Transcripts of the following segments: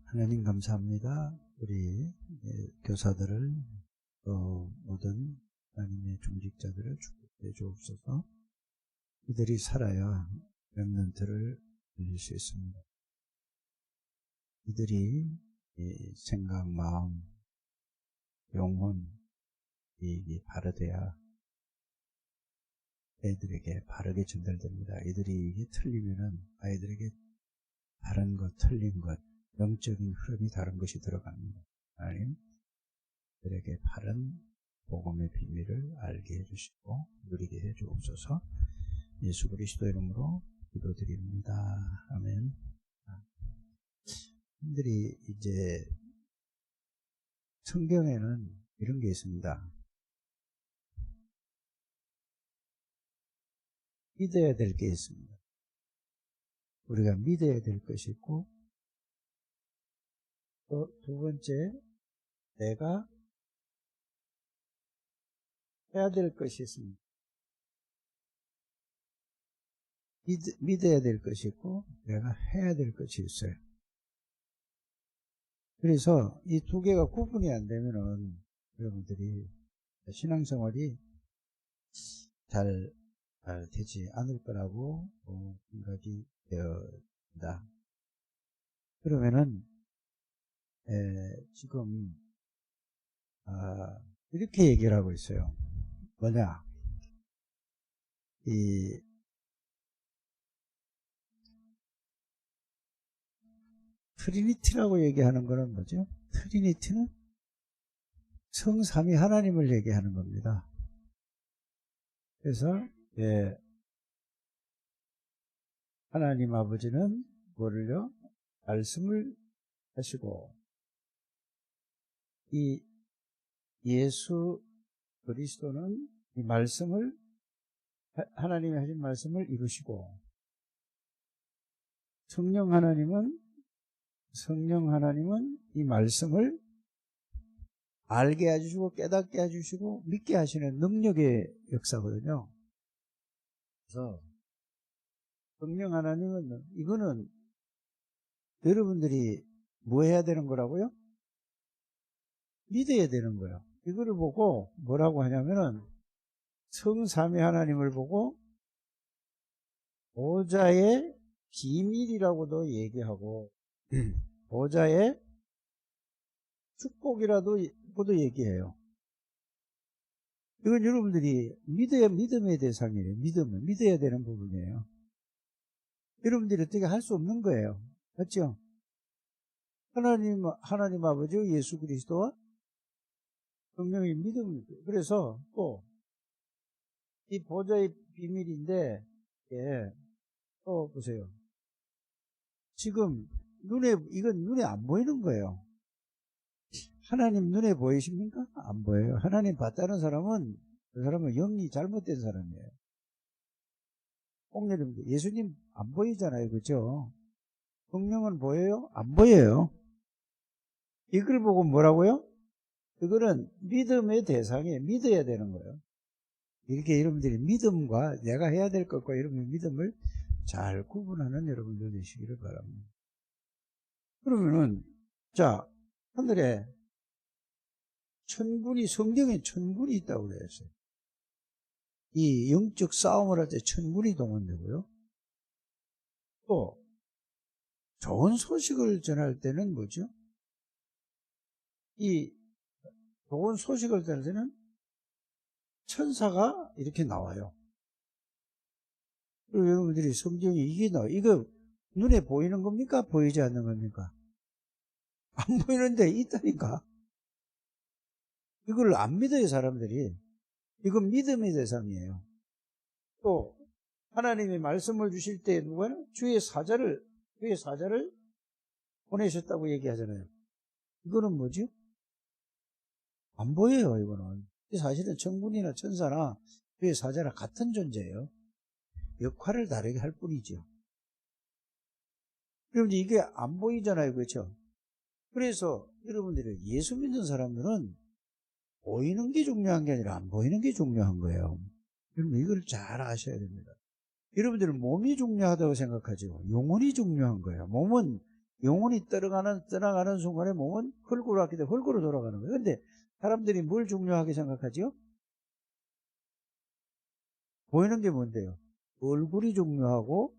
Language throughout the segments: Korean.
하나님 감사합니다. 우리 교사들을 또 모든 하나님의 중직자들을 축복해 주옵소서. 이들이 살아야 렘넌트를 늘릴 수 있습니다. 이들이 생각, 마음, 영혼 이 바르돼야 애들에게 바르게 전달됩니다. 이들이 이게 틀리면은 아이들에게 다른 것, 틀린 것, 영적인 흐름이 다른 것이 들어갑니다. 하나님, 그들에게 바른 복음의 비밀을 알게 해주시고 누리게 해주옵소서. 예수 그리스도 이름으로 기도드립니다. 아멘. 분들이 이제 성경에는 이런 게 있습니다. 믿어야 될 게 있습니다. 우리가 믿어야 될 것이 있고, 또 두 번째, 내가 해야 될 것이 있습니다. 믿어야 될 것이 있고, 내가 해야 될 것이 있어요. 그래서 이 두 개가 구분이 안 되면은 여러분들이 신앙생활이 잘 되지 않을 거라고 생각이 되어진다. 그러면은 지금 이렇게 얘기를 하고 있어요. 뭐냐? 이 트리니티라고 얘기하는 거는 뭐죠? 트리니티는 성삼위 하나님을 얘기하는 겁니다. 그래서 하나님 아버지는 뭐를요? 말씀을 하시고 이 예수 그리스도는 이 말씀을 하나님이 하신 말씀을 이루시고 성령 하나님은 이 말씀을 알게 해주시고 깨닫게 해주시고 믿게 하시는 능력의 역사거든요. 그래서 성령 하나님은 이거는 여러분들이 뭐 해야 되는 거라고요? 믿어야 되는 거예요. 이거를 보고 뭐라고 하냐면은 성삼위 하나님을 보고 보좌의 비밀이라고도 얘기하고 보좌의 축복이라고도 얘기해요. 이건 여러분들이 믿음의 대상이에요. 믿어야 되는 부분이에요. 여러분들이 어떻게 할 수 없는 거예요. 맞죠? 하나님 아버지 예수 그리스도와 성령의 믿음. 그래서 또 이 보좌의 비밀인데 또 보세요. 지금 이건 눈에 안 보이는 거예요. 하나님 눈에 보이십니까? 안 보여요. 하나님 봤다는 사람은 그 사람은 영이 잘못된 사람이에요. 옥여러분들 예수님 안 보이잖아요. 그렇죠? 성령은 보여요? 안 보여요. 이걸 보고 뭐라고요? 이거는 믿음의 대상이에요. 믿어야 되는 거예요. 이렇게 여러분들이 믿음과 내가 해야 될 것과 여러분의 믿음을 잘 구분하는 여러분들 되시기를 바랍니다. 그러면은 자 하늘에 성경에 천군이 있다고 그랬어요. 이 영적 싸움을 할 때 천군이 동원되고요. 또 좋은 소식을 전할 때는 뭐죠? 이 좋은 소식을 전할 때는 천사가 이렇게 나와요. 그리고 여러분들이 성경에 이거 눈에 보이는 겁니까? 보이지 않는 겁니까? 안 보이는데 있다니까. 이걸 안 믿어요, 사람들이. 이건 믿음의 대상이에요. 또 하나님이 말씀을 주실 때 누가는 주의 사자를 보내셨다고 얘기하잖아요. 이거는 뭐죠? 안 보여요, 이거는. 사실은 천군이나 천사나 주의 사자나 같은 존재예요. 역할을 다르게 할 뿐이죠. 여러분들 이게 안 보이잖아요, 그렇죠? 그래서 여러분들이 예수 믿는 사람들은 보이는 게 중요한 게 아니라 안 보이는 게 중요한 거예요. 여러분 이걸 잘 아셔야 됩니다. 여러분들은 몸이 중요하다고 생각하죠. 영혼이 중요한 거예요. 몸은 영혼이 떠나가는 순간에 몸은 흙으로 왔기 때문에 흙으로 돌아가는 거예요. 근데 사람들이 뭘 중요하게 생각하죠? 보이는 게 뭔데요? 얼굴이 중요하고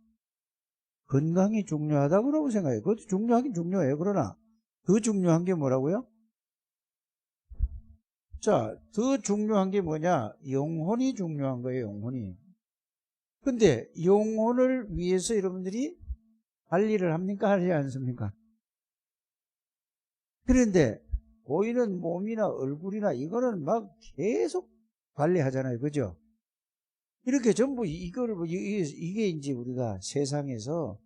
건강이 중요하다고 생각해요. 그것도 중요하긴 중요해요. 그러나 더 중요한 게 뭐라고요? 자, 더 중요한 게 뭐냐? 영혼이 중요한 거예요. 영혼이. 근데 영혼을 위해서 여러분들이 관리를 합니까? 하지 않습니까? 그런데 보이는 몸이나 얼굴이나 이거는 막 계속 관리하잖아요. 그죠? 이렇게 전부 이거를 이게 이제 우리가 세상에서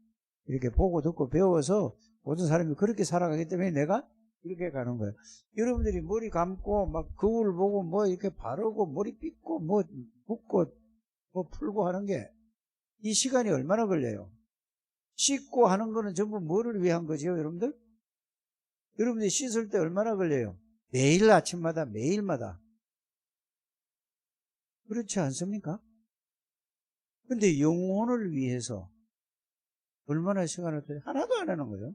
이렇게 보고 듣고 배워서 모든 사람이 그렇게 살아가기 때문에 내가 이렇게 가는 거예요. 여러분들이 머리 감고 막 거울 보고 뭐 이렇게 바르고 머리 빗고 뭐 붓고 뭐 풀고 하는 게 이 시간이 얼마나 걸려요? 씻고 하는 거는 전부 뭐를 위한 거죠, 여러분들? 여러분들이 씻을 때 얼마나 걸려요? 매일 아침마다 매일마다. 그렇지 않습니까? 근데 영혼을 위해서 얼마나 시간을 들여 하나도 안 하는 거예요.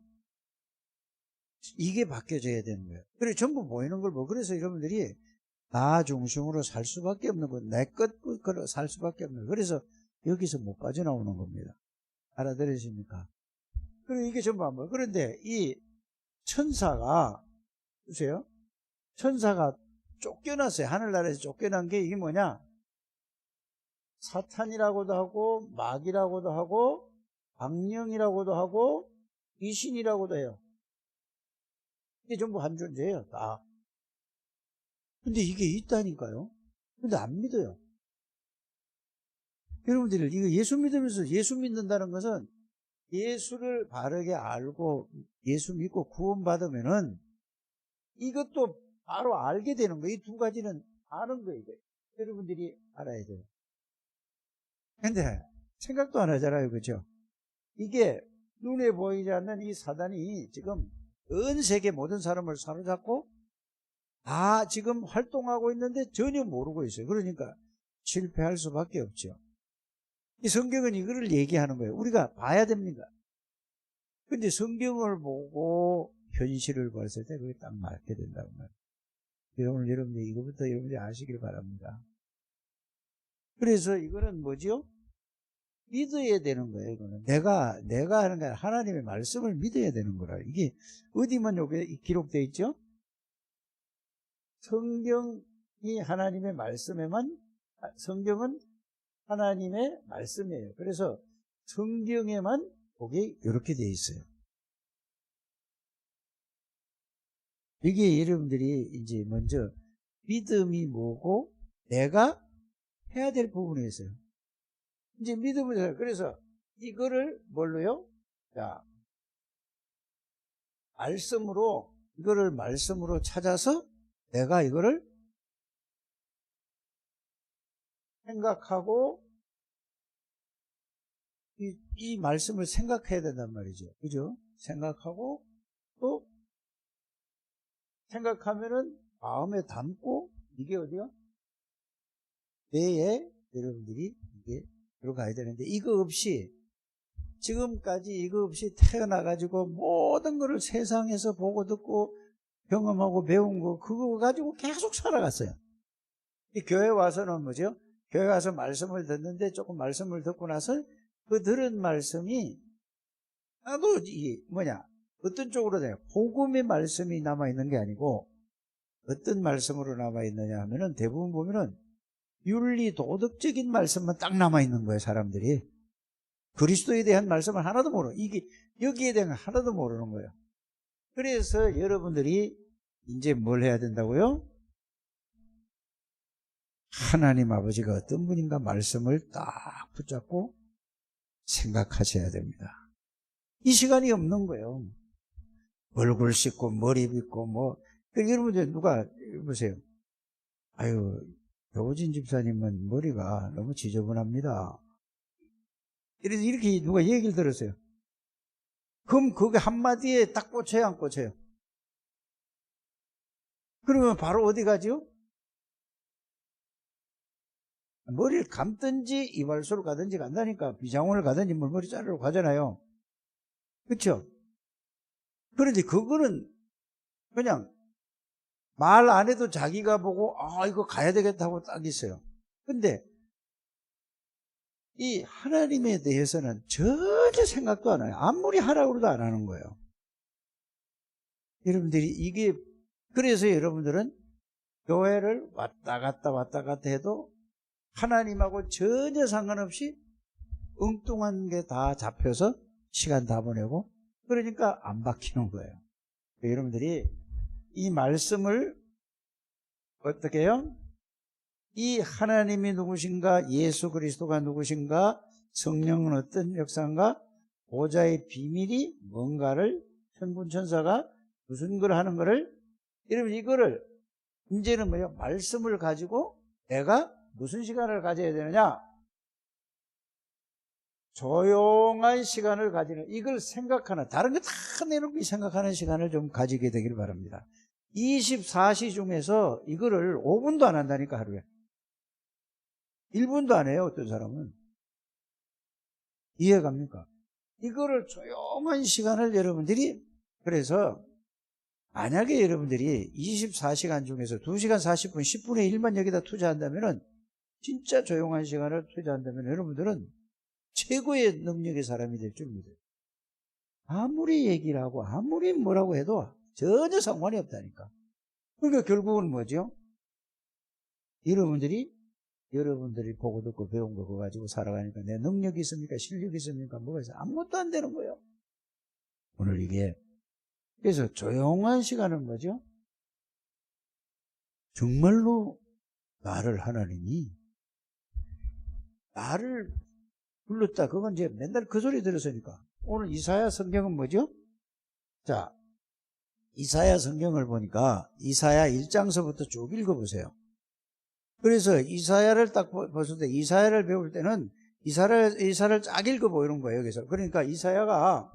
이게 바뀌어져야 되는 거예요. 그래 전부 보이는 걸 보고 그래서 여러분들이 나 중심으로 살 수밖에 없는 거, 내 것으로 살 수밖에 없는 거. 그래서 여기서 못 빠져나오는 겁니다. 알아들으십니까? 그리고 이게 전부 안 보여요. 그런데 이 천사가 보세요. 천사가 쫓겨났어요. 하늘나라에서 쫓겨난 게 이게 뭐냐? 사탄이라고도 하고 마귀라고도 하고 악령이라고도 하고 귀신이라고도 해요. 이게 전부 한 존재예요. 다. 근데 이게 있다니까요. 근데 안 믿어요. 여러분들 이거 예수 믿으면서 예수 믿는다는 것은 예수를 바르게 알고 예수 믿고 구원받으면은 이것도 바로 알게 되는 거예요. 이 두 가지는 아는 거예요. 여러분들이 알아야 돼요. 근데 생각도 안 하잖아요. 그죠? 이게 눈에 보이지 않는 이 사단이 지금 전 세계 모든 사람을 사로잡고 다 지금 활동하고 있는데 전혀 모르고 있어요. 그러니까 실패할 수밖에 없죠. 이 성경은 이거를 얘기하는 거예요. 우리가 봐야 됩니다. 근데 성경을 보고 현실을 봤을 때 그게 딱 맞게 된다고 말이에요. 여러분들 이거부터 여러분들이 아시길 바랍니다. 그래서 이거는 뭐죠? 믿어야 되는 거예요. 이거는 내가 하는 게 아니라 하나님의 말씀을 믿어야 되는 거라. 이게 어디만 여기 기록되어 있죠? 성경이 하나님의 말씀에만, 성경은 하나님의 말씀이에요. 그래서 성경에만 보기 이렇게 되어 있어요. 이게 여러분들이 이제 먼저 믿음이 뭐고 내가 해야 될 부분이 있어요. 이제 믿음을 해요. 그래서 이거를 뭘로요? 자, 이거를 말씀으로 찾아서 내가 이거를 생각하고 이 말씀을 생각해야 된단 말이죠. 그죠? 생각하고 또 생각하면은 마음에 담고 이게 어디요? 뇌에 여러분들이 이게 들어가야 되는데 이거 없이 지금까지 이거 없이 태어나가지고 모든 거를 세상에서 보고 듣고 경험하고 배운 거 그거 가지고 계속 살아갔어요. 이 교회 와서는 뭐죠? 교회 와서 말씀을 듣는데 조금 말씀을 듣고 나서 그 들은 말씀이 나도 이 뭐냐 어떤 쪽으로 돼요? 복음의 말씀이 남아있는 게 아니고 어떤 말씀으로 남아있느냐 하면은 대부분 보면은 윤리 도덕적인 말씀만 딱 남아있는 거예요. 사람들이 그리스도에 대한 말씀을 하나도 모르는 이게 여기에 대한 걸 하나도 모르는 거예요. 그래서 여러분들이 이제 뭘 해야 된다고요? 하나님 아버지가 어떤 분인가 말씀을 딱 붙잡고 생각하셔야 됩니다. 이 시간이 없는 거예요. 얼굴 씻고 머리 빗고 뭐 여러분들 누가 보세요. 아유 교진 집사님은 머리가 너무 지저분합니다. 이렇게 누가 얘기를 들었어요. 그럼 그게 한마디에 딱 꽂혀요, 안 꽂혀요? 그러면 바로 어디 가죠? 머리를 감든지 이발소를 가든지 간다니까. 비장원을 가든지 머리 자르러 가잖아요. 그렇죠? 그런데 그거는 그냥 말 안 해도 자기가 보고 이거 가야 되겠다 하고 딱 있어요. 근데 이 하나님에 대해서는 전혀 생각도 안 해요. 아무리 하라고 해도 안 하는 거예요. 여러분들이 이게 그래서 여러분들은 교회를 왔다 갔다 해도 하나님하고 전혀 상관없이 엉뚱한 게 다 잡혀서 시간 다 보내고 그러니까 안 바뀌는 거예요. 여러분들이 이 말씀을 어떻게 해요? 이 하나님이 누구신가, 예수 그리스도가 누구신가, 성령은 어떤 역사인가, 보좌의 비밀이 뭔가를 천군천사가 무슨 걸 하는 거를, 여러분 이거를 이제는 뭐예요? 말씀을 가지고 내가 무슨 시간을 가져야 되느냐? 조용한 시간을 가지는, 이걸 생각하는, 다른 거 다 내놓고 생각하는 시간을 좀 가지게 되길 바랍니다. 24시 중에서 이거를 5분도 안 한다니까, 하루에. 1분도 안 해요, 어떤 사람은. 이해갑니까? 이거를 조용한 시간을 여러분들이, 그래서 만약에 여러분들이 24시간 중에서 2시간 40분, 10분의 1만 여기다 투자한다면은, 진짜 조용한 시간을 투자한다면 여러분들은 최고의 능력의 사람이 될 줄 믿어요. 아무리 얘기를 하고 아무리 뭐라고 해도 전혀 상관이 없다니까. 그러니까 결국은 뭐죠? 여러분들이 보고 듣고 배운 거 그거 가지고 살아가니까 내 능력이 있습니까? 실력이 있습니까? 뭐가 있어? 아무것도 안 되는 거예요. 오늘 이게. 그래서 조용한 시간은 뭐죠? 정말로 나를 하나님이 나를 불렀다. 그건 이제 맨날 그 소리 들었으니까. 오늘 이사야 성경은 뭐죠? 자, 이사야 성경을 보니까 이사야 1장서부터 쭉 읽어보세요. 그래서 이사야를 딱 봤을 때 이사야를 배울 때는 이사를 쫙 읽어보이는 거예요. 여기서. 그러니까 이사야가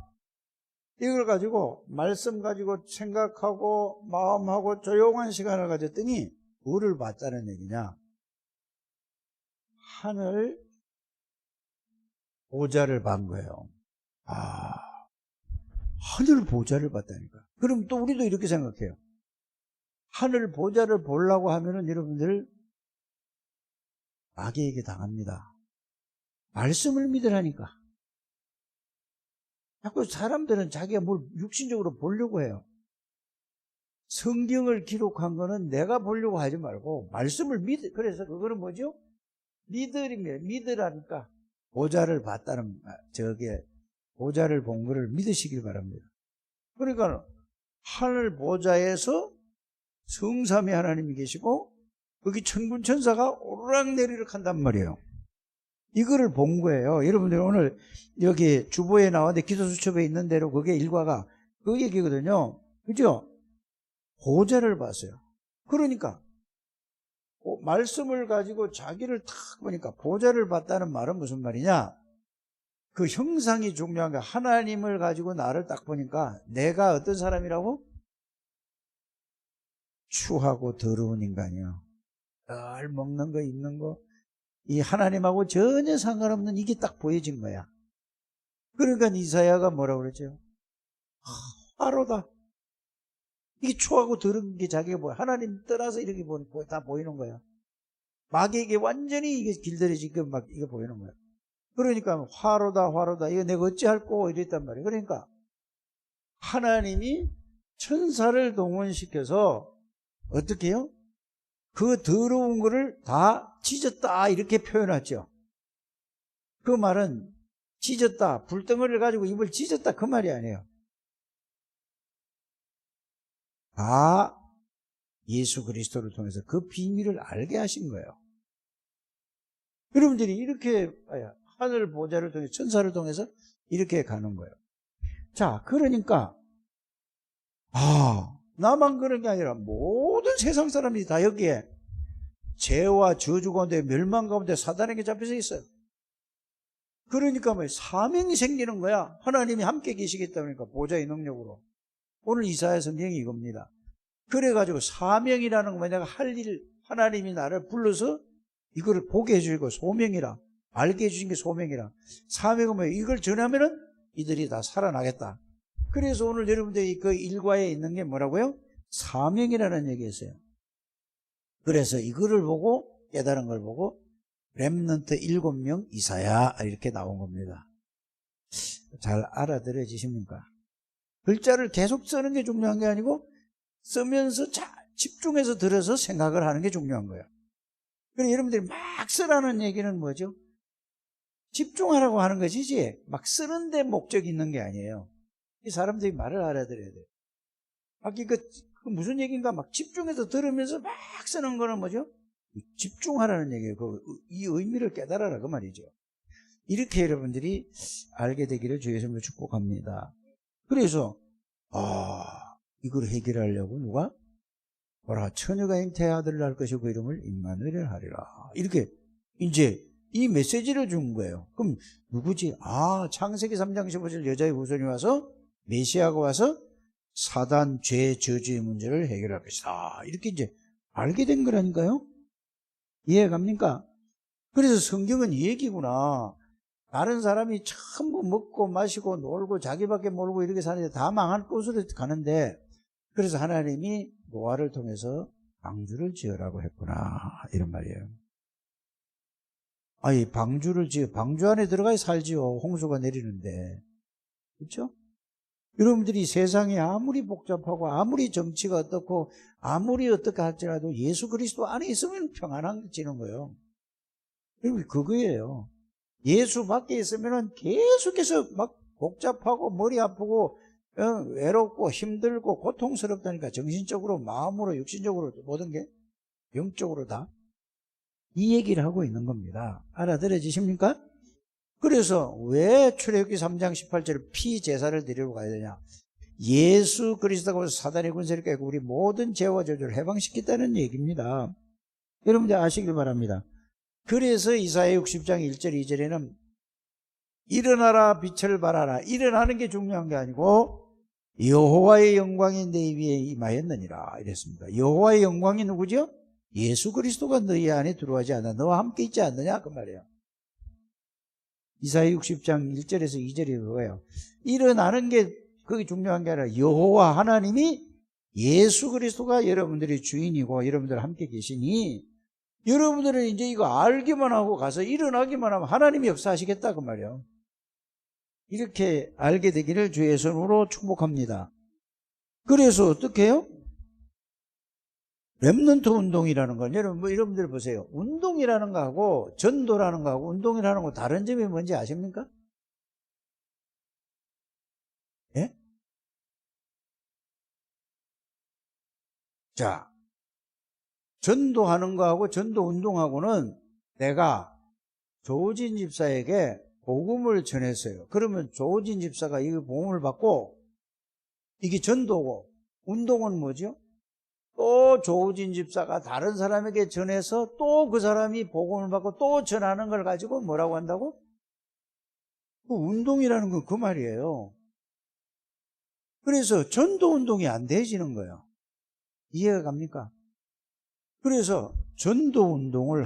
이걸 가지고 말씀 가지고 생각하고 마음하고 조용한 시간을 가졌더니 뭐를 봤다는 얘기냐? 하늘 보좌를 본 거예요. 하늘 보좌를 봤다니까. 그럼 또 우리도 이렇게 생각해요. 하늘 보좌를 보려고 하면은 여러분들 마귀에게 당합니다. 말씀을 믿으라니까. 자꾸 사람들은 자기가 뭘 육신적으로 보려고 해요. 성경을 기록한 거는 내가 보려고 하지 말고 말씀을 그래서 그거는 뭐죠? 믿으라니까. 보좌를 봤다는, 보좌를 본 거를 믿으시길 바랍니다. 그러니까 하늘 보좌에서 성삼위 하나님이 계시고 거기 천군 천사가 오르락내리락 한단 말이에요. 이거를 본 거예요. 여러분들 오늘 여기 주보에 나왔는데 기도수첩에 있는 대로 그게 일과가 그 얘기거든요. 그죠? 보좌를 봤어요. 그러니까 말씀을 가지고 자기를 탁 보니까 보좌를 봤다는 말은 무슨 말이냐? 그 형상이 중요한 게 하나님을 가지고 나를 딱 보니까 내가 어떤 사람이라고? 추하고 더러운 인간이요. 늘 먹는 거 입는 거 이 하나님하고 전혀 상관없는 이게 딱 보여진 거야. 그러니까 이사야가 뭐라고 그랬죠? 화로다. 이게 추하고 더러운 게 자기가 뭐야? 하나님 떠나서 이렇게 다 보이는 거야. 마귀에게 완전히 이게 길들여지게 막 이게 보이는 거야. 그러니까 화로다. 이거 내가 어찌할꼬 이랬단 말이에요. 그러니까 하나님이 천사를 동원시켜서 어떻게 해요? 그 더러운 거를 다 찢었다 이렇게 표현하죠. 그 말은 찢었다, 불덩어리를 가지고 입을 찢었다 그 말이 아니에요. 다 예수 그리스도를 통해서 그 비밀을 알게 하신 거예요. 여러분들이 이렇게 하늘 보좌를 통해서 천사를 통해서 이렇게 가는 거예요. 자, 그러니까 나만 그런 게 아니라 모든 세상 사람들이 다 여기에 죄와 저주 가운데 멸망 가운데 사단에게 잡혀서 있어요. 그러니까 사명이 생기는 거야. 하나님이 함께 계시겠다 그러니까 보좌의 능력으로. 오늘 이사야 성경이 이겁니다. 그래가지고 사명이라는 거 내가 할 일, 하나님이 나를 불러서 이걸 보게 해주고 소명이라. 알게 해주신 게 소명이라. 사명은 뭐예요? 이걸 전하면은 이들이 다 살아나겠다. 그래서 오늘 여러분들이 그 일과에 있는 게 뭐라고요? 사명이라는 얘기였어요. 그래서 이거를 보고 깨달은 걸 보고 렘넌트 7명 이사야 이렇게 나온 겁니다. 잘 알아들어지십니까? 글자를 계속 쓰는 게 중요한 게 아니고 쓰면서 잘 집중해서 들어서 생각을 하는 게 중요한 거예요. 그래서 여러분들이 막 쓰라는 얘기는 뭐죠? 집중하라고 하는 것이지 막 쓰는데 목적이 있는 게 아니에요. 이 사람들이 말을 알아들어야 돼요. 막 그 무슨 얘기인가 막 집중해서 들으면서 막 쓰는 거는 뭐죠? 집중하라는 얘기예요. 이 의미를 깨달아라 그 말이죠. 이렇게 여러분들이 알게 되기를 주의 이름으로 축복합니다. 그래서 이걸 해결하려고 누가 보라 처녀가 잉태의 아들을 낳을 것이고 그 이름을 임마누엘 하리라. 이렇게 이제 이 메시지를 준 거예요. 그럼 누구지? 창세기 3장 15절 여자의 후손이 와서 메시아가 와서 사단, 죄, 저주의 문제를 해결할 것이다. 이렇게 이제 알게 된 거라니까요. 이해 갑니까? 그래서 성경은 이 얘기구나. 다른 사람이 전부 먹고 마시고 놀고 자기밖에 모르고 이렇게 사는데 다 망한 곳으로 가는데 그래서 하나님이 노아를 통해서 방주를 지으라고 했구나. 이런 말이에요. 이 방주를 방주 안에 들어가야 살지요. 홍수가 내리는데. 그렇죠? 여러분들이 세상이 아무리 복잡하고 아무리 정치가 어떻고 아무리 어떻게 할지라도 예수 그리스도 안에 있으면 평안해지는 거예요. 여러분 그거예요. 예수 밖에 있으면 계속해서 막 복잡하고 머리 아프고 외롭고 힘들고 고통스럽다니까. 정신적으로 마음으로 육신적으로 모든 게 영적으로 다 이 얘기를 하고 있는 겁니다. 알아들어지십니까? 그래서 왜 출애굽기 3장 18절 피제사를 드리러 가야 되냐? 예수 그리스도가 오셔서 사단의 군세를 깨고 우리 모든 죄와 저주를 해방시켰다는 얘기입니다. 여러분들 아시길 바랍니다. 그래서 이사야 60장 1절 2절에는 일어나라 빛을 발하라. 일어나는 게 중요한 게 아니고 여호와의 영광이 내 위에 임하였느니라 이랬습니다. 여호와의 영광이 누구죠? 예수 그리스도가 너희 안에 들어오지 않아 너와 함께 있지 않느냐 그 말이에요. 이사야 60장 1절에서 2절이 그거예요. 일어나는 게 그게 중요한 게 아니라 여호와 하나님이 예수 그리스도가 여러분들의 주인이고 여러분들 함께 계시니 여러분들은 이제 이거 알기만 하고 가서 일어나기만 하면 하나님이 역사하시겠다 그 말이에요. 이렇게 알게 되기를 주의 손으로 축복합니다. 그래서 어떻게 해요? 렘넌트 운동이라는 건 여러분들 보세요. 운동이라는 거하고 전도라는 거하고 운동이라는 거 다른 점이 뭔지 아십니까? 예? 자, 전도하는 거하고 전도 운동하고는 내가 조진 집사에게 복음을 전했어요. 그러면 조진 집사가 이 복음을 받고 이게 전도고 운동은 뭐죠? 또 조진 집사가 다른 사람에게 전해서 또 그 사람이 복음을 받고 또 전하는 걸 가지고 뭐라고 한다고? 그 운동이라는 건 그 말이에요. 그래서 전도 운동이 안 되지는 거예요. 이해가 갑니까? 그래서 전도 운동을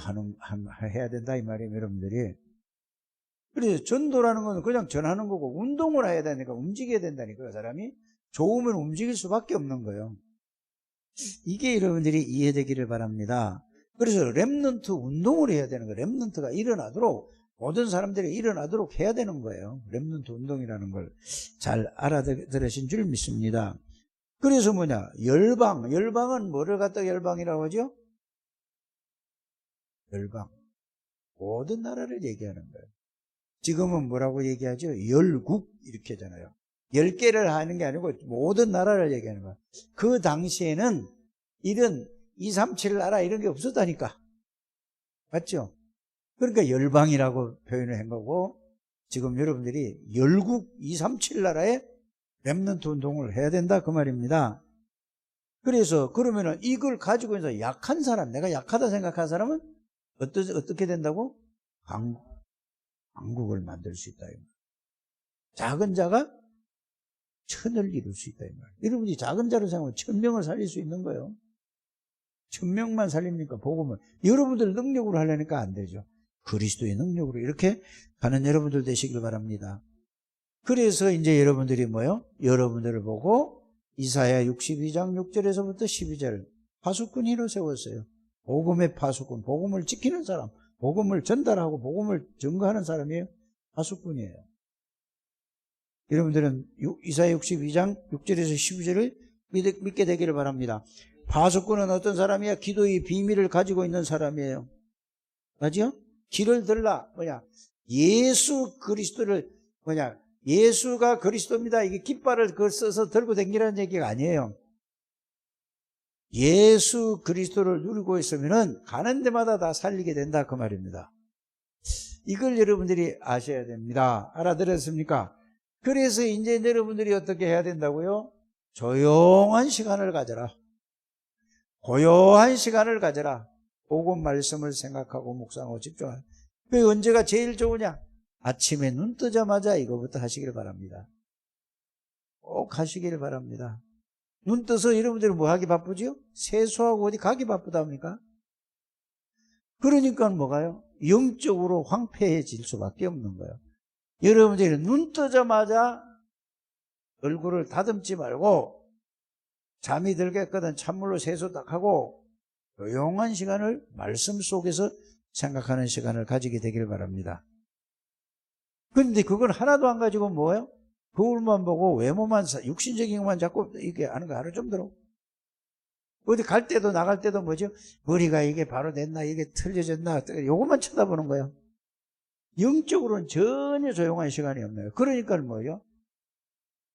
해야 된다 이 말이에요, 여러분들이. 그래서 전도라는 건 그냥 전하는 거고 운동을 해야 되니까 움직여야 된다니까 그 사람이. 좋으면 움직일 수밖에 없는 거예요. 이게 여러분들이 이해되기를 바랍니다. 그래서 렘넌트 운동을 해야 되는 거예요. 렘넌트가 일어나도록 모든 사람들이 일어나도록 해야 되는 거예요. 렘넌트 운동이라는 걸 잘 알아들으신 줄 믿습니다. 그래서 뭐냐? 열방은 뭐를 갖다가 열방이라고 하죠? 열방. 모든 나라를 얘기하는 거예요. 지금은 뭐라고 얘기하죠? 열국 이렇게 하잖아요. 10개를 하는 게 아니고 모든 나라를 얘기하는 거예요. 그 당시에는 이런 237 나라 이런 게 없었다니까. 맞죠? 그러니까 열방이라고 표현을 한 거고 지금 여러분들이 열국 237 나라에 렘넌트 운동을 해야 된다 그 말입니다. 그래서 그러면은 이걸 가지고 있어서 약한 사람, 내가 약하다 생각한 사람은 어떻게 된다고? 강국을 만들 수 있다. 작은 자가 천을 이룰 수 있다. 여러분이 작은 자로 생각하면 1000명을 살릴 수 있는 거예요. 1000명만 살립니까? 복음을. 여러분들 능력으로 하려니까 안 되죠. 그리스도의 능력으로 이렇게 가는 여러분들 되시길 바랍니다. 그래서 이제 여러분들이 뭐요? 여러분들을 보고 이사야 62장 6절에서부터 12절 파수꾼으로 세웠어요. 복음의 파수꾼, 복음을 지키는 사람, 복음을 전달하고 복음을 증거하는 사람이에요. 파수꾼이에요. 여러분들은 이사야 62장 6절에서 12절을 믿게 되기를 바랍니다. 파수꾼은 어떤 사람이야? 기도의 비밀을 가지고 있는 사람이에요. 맞죠? 길을 들라. 예수 그리스도를 예수가 그리스도입니다. 이게 깃발을 써서 들고 다니라는 얘기가 아니에요. 예수 그리스도를 누리고 있으면은 가는 데마다 다 살리게 된다 그 말입니다. 이걸 여러분들이 아셔야 됩니다. 알아들었습니까? 그래서 이제 여러분들이 어떻게 해야 된다고요? 조용한 시간을 가져라. 고요한 시간을 가져라. 복음 말씀을 생각하고 묵상하고 집중하라. 그 언제가 제일 좋으냐? 아침에 눈 뜨자마자 이거부터 하시길 바랍니다. 꼭 하시길 바랍니다. 눈 떠서 여러분들이 뭐 하기 바쁘지요? 세수하고 어디 가기 바쁘답니까? 그러니까 뭐가요? 영적으로 황폐해질 수밖에 없는 거예요. 여러분들이 눈 뜨자마자 얼굴을 다듬지 말고 잠이 들겠거든 찬물로 세수 딱 하고 조용한 시간을 말씀 속에서 생각하는 시간을 가지게 되길 바랍니다. 그런데 그걸 하나도 안 가지고 뭐예요? 거울만 보고 외모만, 육신적인 것만 자꾸 이게 하는 거 하루 좀 들어. 어디 갈 때도 나갈 때도 뭐죠? 머리가 이게 바로 됐나, 이게 틀려졌나, 요것만 쳐다보는 거예요. 영적으로는 전혀 조용한 시간이 없네요. 그러니까 뭐예요?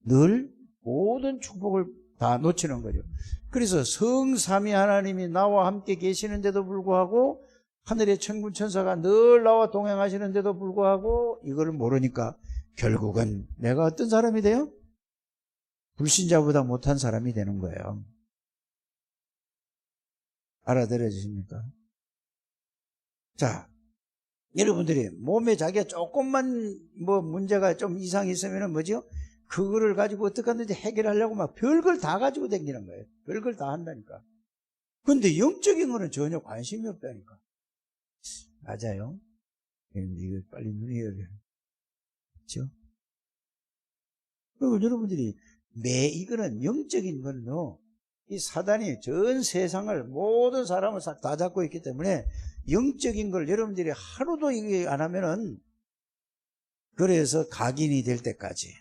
늘 모든 축복을 다 놓치는 거죠. 그래서 성삼위 하나님이 나와 함께 계시는데도 불구하고 하늘의 천군 천사가 늘 나와 동행하시는데도 불구하고 이걸 모르니까 결국은 내가 어떤 사람이 돼요? 불신자보다 못한 사람이 되는 거예요. 알아들어지십니까? 자, 여러분들이 몸에 자기가 조금만 문제가 좀 이상이 있으면 뭐죠? 그거를 가지고 어떻게 하는지 해결하려고 막 별걸 다 가지고 다니는 거예요. 별걸 다 한다니까. 근데 영적인 거는 전혀 관심이 없다니까. 맞아요. 이거 빨리 눈이 열려요. 그렇죠? 그리고 여러분들이 이거는 영적인 거는요, 이 사단이 전 세상을 모든 사람을 다 잡고 있기 때문에 영적인 걸 여러분들이 하루도 이게 안 하면은 그래서 각인이 될 때까지.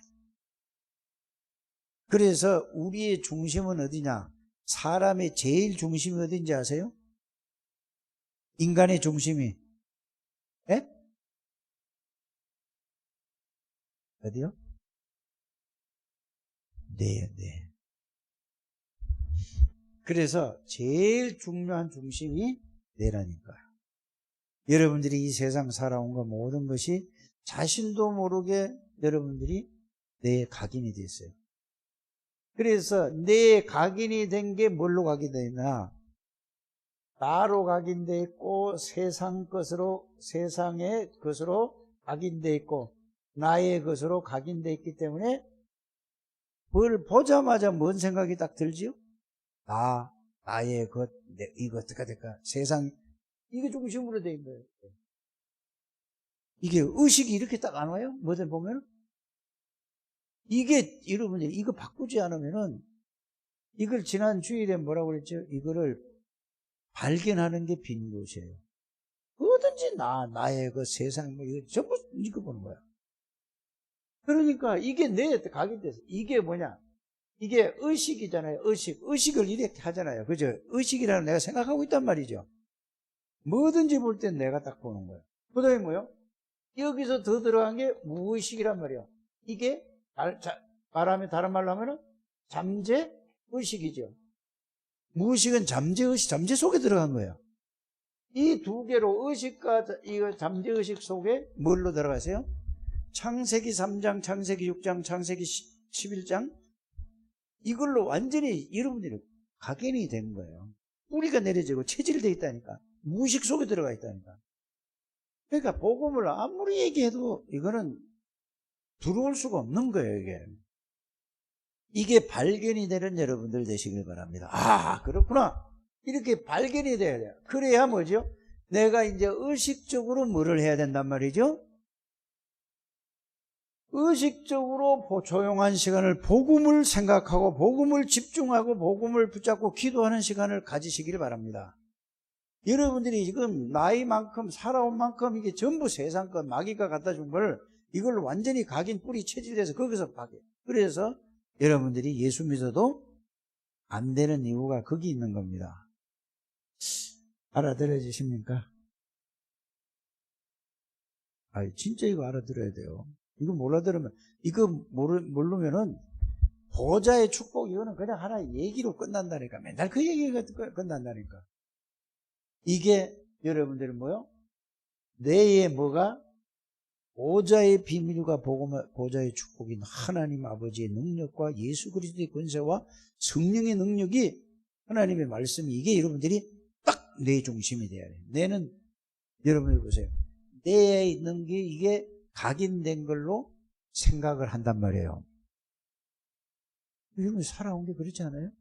그래서 우리의 중심은 어디냐? 사람의 제일 중심이 어딘지 아세요? 인간의 중심이. 예? 어디요? 네. 그래서 제일 중요한 중심이 뇌라니까요. 여러분들이 이 세상 살아온 거 모든 것이 자신도 모르게 여러분들이 뇌에 각인이 됐어요. 그래서 뇌에 각인이 된 게 뭘로 각인되어 있나? 나로 각인되어 있고 세상의 것으로 각인되어 있고 나의 것으로 각인되어 있기 때문에 뭘 보자마자 뭔 생각이 딱 들지요? 나의 것, 이거 어떡하 될까? 세상, 이게 중심으로 되어 있는 거예요. 이게 의식이 이렇게 딱 안 와요? 뭐든 보면? 이게, 여러분이 이거 바꾸지 않으면은, 이걸 지난 주일에 뭐라고 그랬죠? 이거를 발견하는 게 빈 곳이에요. 뭐든지 나의 그 세상, 이거 전부 이거 보는 거야. 그러니까 이게 내 각인돼서, 이게 뭐냐? 이게 의식이잖아요. 의식을 이렇게 하잖아요. 그죠? 의식이라는 내가 생각하고 있단 말이죠. 뭐든지 볼 땐 내가 딱 보는 거예요. 그 다음에 뭐요? 여기서 더 들어간 게 무의식이란 말이에요. 이게 말하면 다른 말로 하면은 잠재의식이죠. 무의식은 잠재의식, 잠재 속에 들어간 거예요. 이 두 개로 의식과 이거 잠재의식 속에 뭘로 들어가세요? 창세기 3장, 창세기 6장, 창세기 11장 이걸로 완전히 여러분들이 각인이 된 거예요. 뿌리가 내려지고 체질되어 있다니까. 무의식 속에 들어가 있다니까. 그러니까 복음을 아무리 얘기해도 이거는 들어올 수가 없는 거예요, 이게. 이게 발견이 되는 여러분들 되시길 바랍니다. 아, 그렇구나. 이렇게 발견이 돼야 돼요. 그래야 뭐죠? 내가 이제 의식적으로 뭐를 해야 된단 말이죠? 의식적으로 조용한 시간을 복음을 생각하고 복음을 집중하고 복음을 붙잡고 기도하는 시간을 가지시기를 바랍니다. 여러분들이 지금 나이만큼 살아온 만큼 이게 전부 세상 것 마귀가 갖다 준 걸 이걸 완전히 각인 뿌리 체질돼서 거기서 파괴. 그래서 여러분들이 예수 믿어도 안 되는 이유가 거기 있는 겁니다. 알아들어지십니까? 진짜 이거 알아들어야 돼요. 이거 몰라들으면, 이거 모르면은 보좌의 축복 이거는 그냥 하나의 얘기로 끝난다니까. 맨날 그 얘기가 끝난다니까. 이게 여러분들은 뭐요? 뇌에 뭐가? 보좌의 비밀과 보좌의 축복인 하나님 아버지의 능력과 예수 그리스도의 권세와 성령의 능력이 하나님의 말씀이 이게 여러분들이 딱 뇌 중심이 돼야 돼요. 뇌는 여러분들 보세요. 뇌에 있는 게 이게 각인된 걸로 생각을 한단 말이에요. 여러분 살아온 게 그렇지 않아요?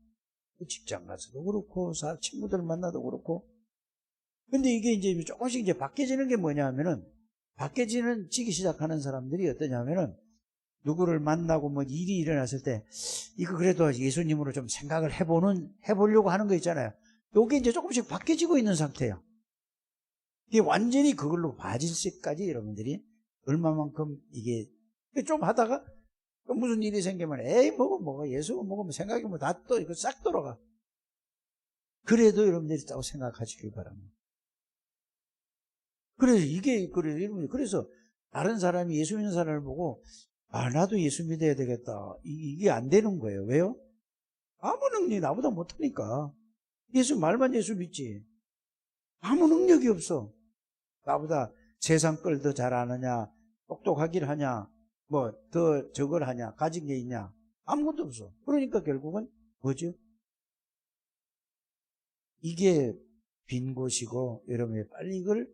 직장 가서도 그렇고 친구들 만나도 그렇고. 근데 이게 이제 조금씩 이제 바뀌어지는 게 뭐냐 하면은 바뀌어지기 시작하는 사람들이 어떠냐면은 누구를 만나고 뭐 일이 일어났을 때 이거 그래도 예수님으로 좀 생각을 해보려고 하는 거 있잖아요. 요게 이제 조금씩 바뀌어지고 있는 상태예요. 이게 완전히 그걸로 빠질 때까지 여러분들이 얼마만큼 이게 좀 하다가 무슨 일이 생기면 에이 뭐가 예수가 뭐가 생각이 뭐 다 또 이거 싹 돌아가. 그래도 여러분들이 따로 생각하시길 바랍니다. 그래서 그래서 다른 사람이 예수 믿는 사람을 보고 나도 예수 믿어야 되겠다. 이게 안 되는 거예요. 왜요? 아무 능력이 나보다 못하니까. 말만 예수 믿지. 아무 능력이 없어. 나보다 세상 걸 더 잘 아느냐, 똑똑하길 하냐, 뭐 더 저걸 하냐, 가진 게 있냐. 아무것도 없어. 그러니까 결국은 뭐죠? 이게 빈 곳이고 여러분이 빨리 이걸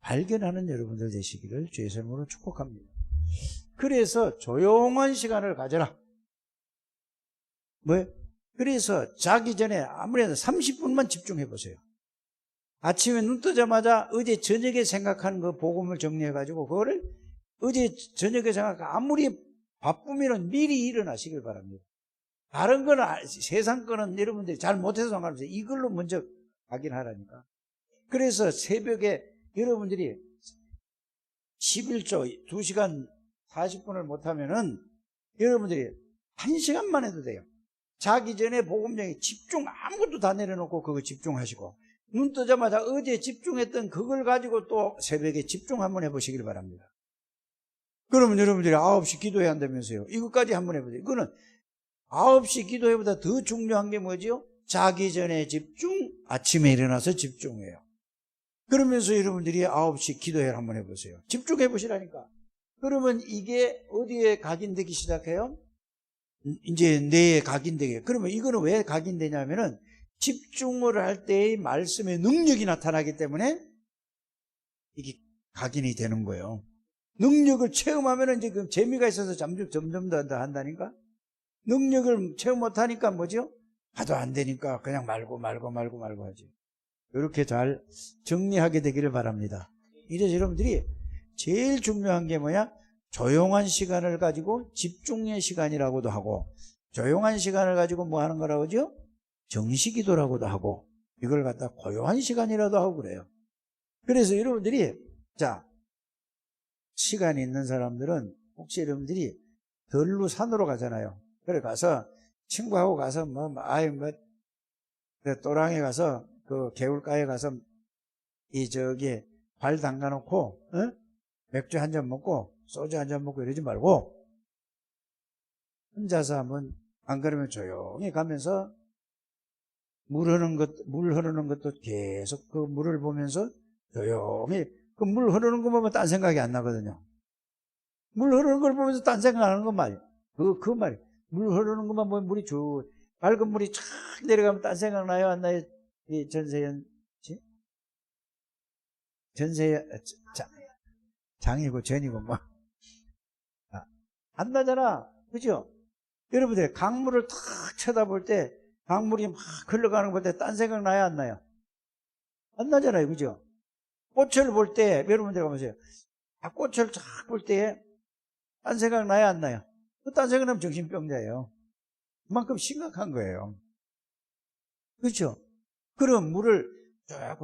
발견하는 여러분들 되시기를 주의 이름으로 축복합니다. 그래서 조용한 시간을 가져라. 그래서 자기 전에 아무래도 30분만 집중해 보세요. 아침에 눈 뜨자마자 어제 저녁에 생각하는 그 복음을 정리해가지고 그거를 어제 저녁에 생각하고 아무리 바쁘면 미리 일어나시길 바랍니다. 다른 거는 세상 거는 여러분들이 잘 못해서 상관없어요. 이걸로 먼저 확인하라니까. 그래서 새벽에 여러분들이 11조 2시간 40분을 못하면은 여러분들이 1시간만 해도 돼요. 자기 전에 복음정에 집중 아무것도 다 내려놓고 그거 집중하시고 눈 뜨자마자 어제 집중했던 그걸 가지고 또 새벽에 집중 한번 해보시길 바랍니다. 그러면 여러분들이 9시 기도해야 한다면서요. 이것까지 한번 해보세요. 이거는 9시 기도회보다 더 중요한 게 뭐지요? 자기 전에 집중, 아침에 일어나서 집중해요. 그러면서 여러분들이 9시 기도회를 한번 해보세요. 집중해 보시라니까. 그러면 이게 어디에 각인되기 시작해요? 이제 뇌에 각인되게. 그러면 이거는 왜 각인되냐면은 집중을 할 때의 말씀의 능력이 나타나기 때문에 이게 각인이 되는 거예요. 능력을 체험하면은 이제 그 재미가 있어서 점점 더 한다니까? 능력을 체험 못하니까 뭐죠? 하도 안 되니까 그냥 말고 하지. 이렇게 잘 정리하게 되기를 바랍니다. 이래서 여러분들이 제일 중요한 게 뭐야? 조용한 시간을 가지고 집중의 시간이라고도 하고 조용한 시간을 가지고 뭐 하는 거라고 하죠? 정시기도라고도 하고 이걸 갖다 고요한 시간이라도 하고 그래요. 그래서 여러분들이 시간이 있는 사람들은 혹시 여러분들이 덜루 산으로 가잖아요. 그래 가서 친구하고 가서 또랑에 가서 그 개울가에 가서 발 담가놓고 맥주 한 잔 먹고 소주 한 잔 먹고 이러지 말고 혼자서 한번 안 그러면 조용히 가면서 물 흐르는 것도 계속 그 물을 보면서 조용히 그 물 흐르는 거 보면 딴 생각이 안 나거든요. 물 흐르는 걸 보면서 딴 생각하는 건 말이에요. 그 말이에요. 물 흐르는 것만 보면 밝은 물이 쫙 내려가면 딴 생각 나요? 안 나요? 이 장이고 전이고 뭐. 안 나잖아. 그죠? 여러분들 강물을 탁 쳐다볼 때 강물이 막 흘러가는 걸 때 딴 생각 나야 안 나요? 안 나잖아요. 그죠? 꽃을 볼 때, 여러분들 가보세요. 꽃을 쫙 볼 때, 딴 생각 나야 안 나요? 딴 생각 나면 정신병자예요. 그만큼 심각한 거예요. 그렇죠? 그럼 물을 쫙,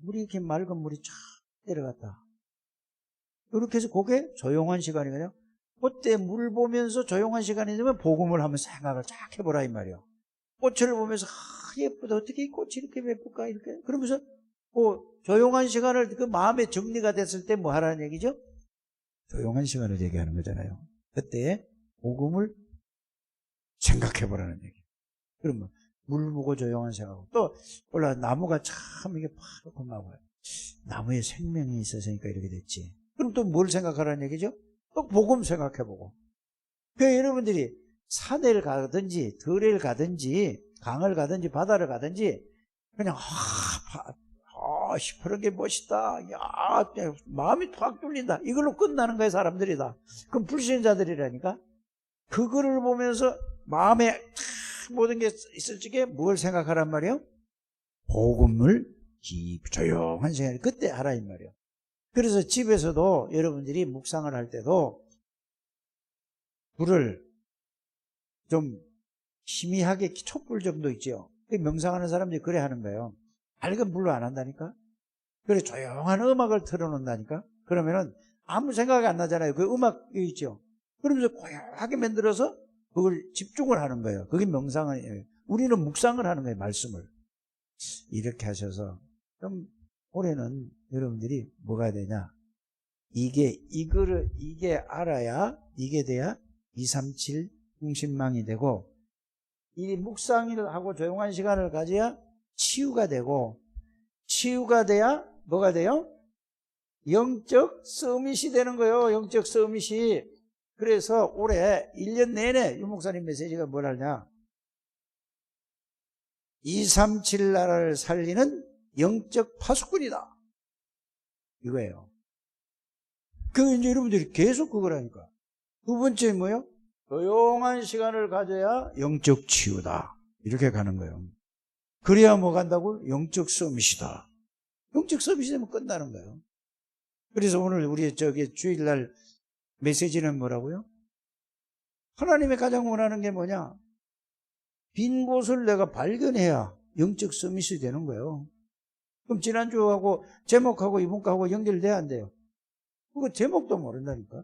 물이 이렇게 맑은 물이 쫙 내려갔다. 이렇게 해서 그게 조용한 시간이거든요. 그때 물 보면서 조용한 시간이 되면 복음을 한번 생각을 쫙 해보라 이 말이에요. 꽃을 보면서 예쁘다. 어떻게 이 꽃이 이렇게 예쁠까? 이렇게. 그러면서 그 조용한 시간을 그 마음에 정리가 됐을 때 뭐 하라는 얘기죠? 조용한 시간을 얘기하는 거잖아요. 그때 복음을 생각해보라는 얘기예요. 그러면 물 보고 조용한 생각하고 또 몰라 나무가 참 이게 파랗고 나와요. 나무에 생명이 있어서니까 이렇게 됐지. 그럼 또 뭘 생각하라는 얘기죠? 또 복음 생각해보고. 그러니까 여러분들이 산을 가든지 들을 가든지 강을 가든지 바다를 가든지 그냥 그런 게 멋있다. 야, 마음이 팍 뚫린다. 이걸로 끝나는 거예요, 사람들이 다. 그럼 불신자들이라니까. 그거를 보면서 마음에 모든 게 있을 적에 뭘 생각하란 말이에요? 복음을 조용한 시간에 그때 하라 이 말이에요. 그래서 집에서도 여러분들이 묵상을 할 때도 불을 좀 희미하게 촛불 정도 있죠. 명상하는 사람들이 그래 하는 거예요. 밝은 불로 안 한다니까. 그래 조용한 음악을 틀어놓는다니까. 그러면은 아무 생각이 안 나잖아요. 그 음악이 있죠. 그러면서 고요하게 만들어서 그걸 집중을 하는 거예요. 그게 명상이에요. 우리는 묵상을 하는 거예요. 말씀을. 이렇게 하셔서 좀 올해는 여러분들이 뭐가 되냐. 이게 알아야, 이게 돼야 237 중심망이 되고, 이 묵상을 하고 조용한 시간을 가져야 치유가 되고, 치유가 돼야 뭐가 돼요? 영적 서밋이 되는 거예요. 영적 서밋이. 그래서 올해 1년 내내 유 목사님 메시지가 뭘 하냐? 237 나라를 살리는 영적 파수꾼이다. 이거예요. 이제 여러분들이 계속 그거라니까. 두 번째 뭐예요? 조용한 시간을 가져야 영적 치유다. 이렇게 가는 거예요. 그래야 뭐 간다고? 영적 서밋이다. 영적 서밋이 되면 끝나는 거예요. 그래서 오늘 우리 주일날 메시지는 뭐라고요? 하나님이 가장 원하는 게 뭐냐? 빈 곳을 내가 발견해야 영적 서밋이 되는 거예요. 그럼 지난주하고 제목하고 이번 거하고 연결돼야 안 돼요. 그거 제목도 모른다니까.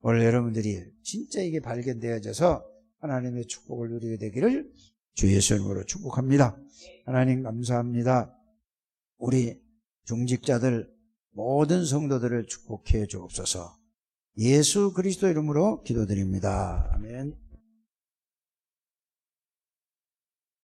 오늘 여러분들이 진짜 이게 발견되어져서 하나님의 축복을 누리게 되기를 주 예수의 이름으로 축복합니다. 하나님 감사합니다. 우리 중직자들 모든 성도들을 축복해 주옵소서. 예수 그리스도 이름으로 기도드립니다. 아멘.